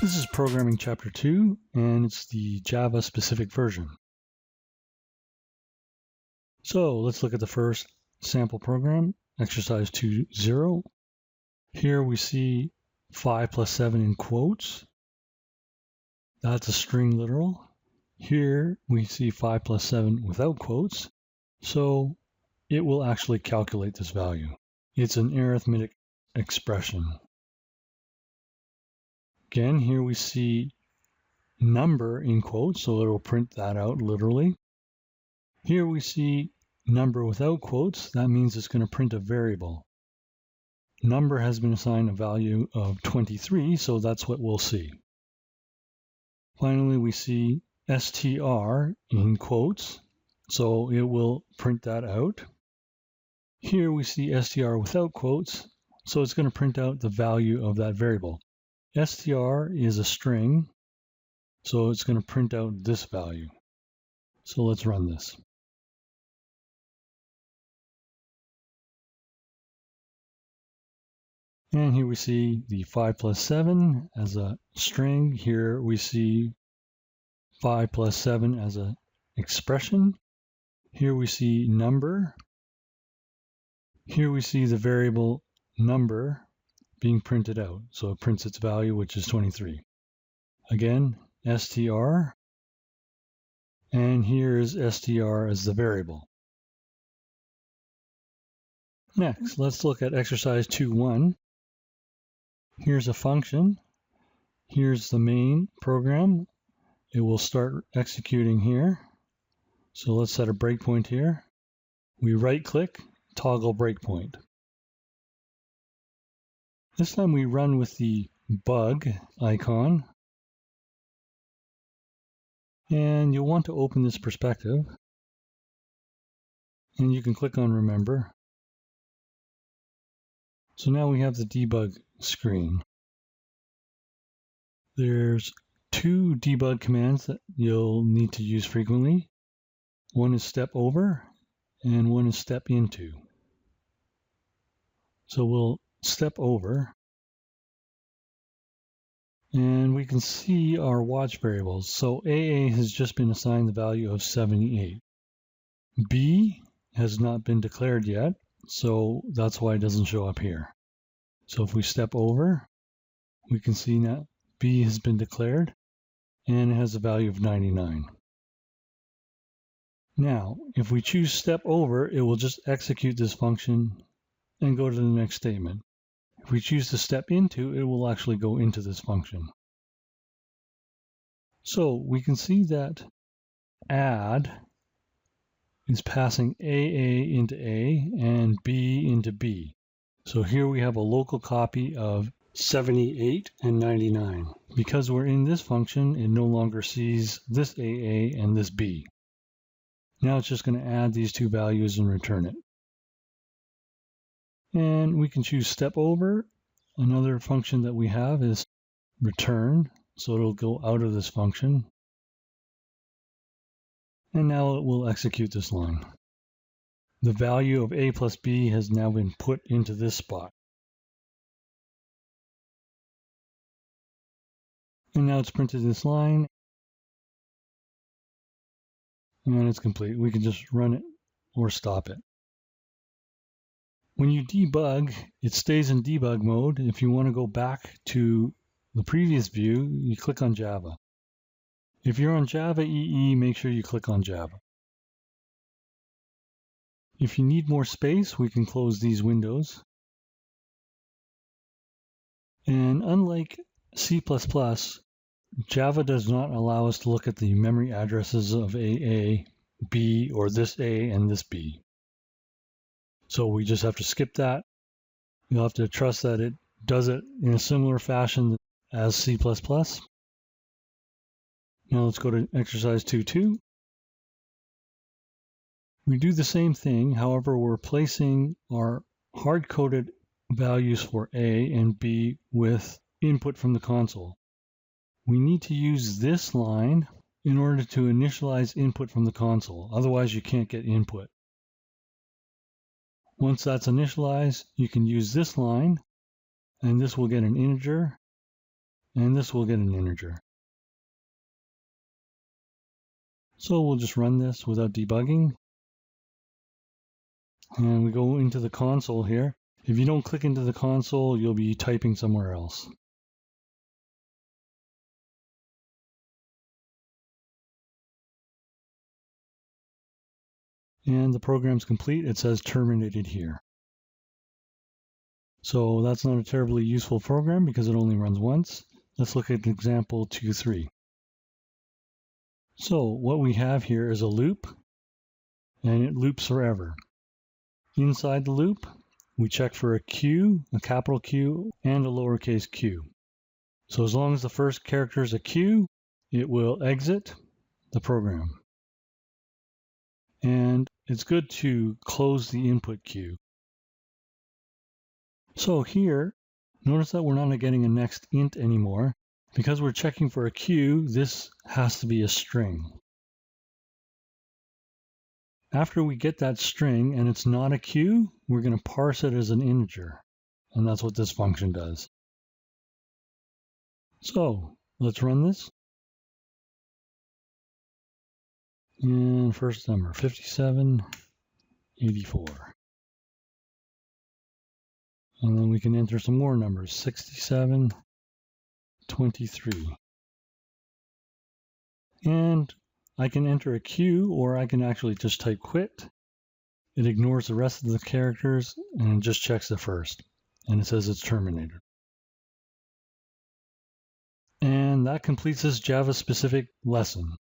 This is Programming Chapter 2, and it's the Java specific version. So let's look at the first sample program, exercise 2.0. Here we see 5 plus 7 in quotes. That's a string literal. Here we see 5 plus 7 without quotes. So it will actually calculate this value. It's an arithmetic expression. Again, here we see number in quotes, so it will print that out literally. Here we see number without quotes. That means it's going to print a variable. Number has been assigned a value of 23, so that's what we'll see. Finally, we see str in quotes, so it will print that out. Here we see str without quotes, so it's going to print out the value of that variable. str is a string, so it's going to print out this value. So let's run this. And here we see the 5 plus 7 as a string. Here we see 5 plus 7 as an expression. Here we see number. Here we see the variable number being printed out. So it prints its value, which is 23. Again, str. And here's str as the variable. Next, let's look at exercise 2.1. Here's a function. Here's the main program. It will start executing here. So let's set a breakpoint here. We right-click, toggle breakpoint. This time we run with the bug icon. And you'll want to open this perspective. And you can click on Remember. So now we have the debug screen. There's two debug commands that you'll need to use frequently. One is step over and one is step into. So we'll step over and we can see our watch variables. So AA has just been assigned the value of 78. B has not been declared yet, so that's why it doesn't show up here. So if we step over, we can see now B has been declared and it has a value of 99. Now, if we choose step over, it will just execute this function and go to the next statement. If we choose to step into, it will actually go into this function. So we can see that add is passing AA into A and B into B. So here we have a local copy of 78 and 99. Because we're in this function, it no longer sees this AA and this B. Now it's just going to add these two values and return it. And we can choose step over. Another function that we have is return, so it'll go out of this function. And now it will execute this line. The value of A plus B has now been put into this spot. And now it's printed this line. And it's complete. We can just run it or stop it. When you debug, it stays in debug mode. If you want to go back to the previous view, you click on Java. If you're on Java EE, make sure you click on Java. If you need more space, we can close these windows. And unlike C++, Java does not allow us to look at the memory addresses of AA, B, or this A and this B. So we just have to skip that. You'll have to trust that it does it in a similar fashion as C++. Now let's go to exercise 2.2. We do the same thing, however, we're replacing our hard-coded values for A and B with input from the console. We need to use this line in order to initialize input from the console. Otherwise, you can't get input. Once that's initialized, you can use this line, and this will get an integer, and this will get an integer. So we'll just run this without debugging. And we go into the console here. If you don't click into the console, you'll be typing somewhere else. And the program's complete. It says terminated here. So that's not a terribly useful program because it only runs once. Let's look at example 2.3. So what we have here is a loop, and it loops forever. Inside the loop, we check for a Q, a capital Q, and a lowercase q. So as long as the first character is a Q, it will exit the program. And it's good to close the input queue. So here, notice that we're not getting a next int anymore. Because we're checking for a Q, this has to be a string. After we get that string and it's not a Q, we're going to parse it as an integer. And that's what this function does. So let's run this. And first number, 5784. And then we can enter some more numbers, 6723. And I can enter a Q, or I can actually just type quit. It ignores the rest of the characters and just checks the first. And it says it's terminated. And that completes this Java-specific lesson.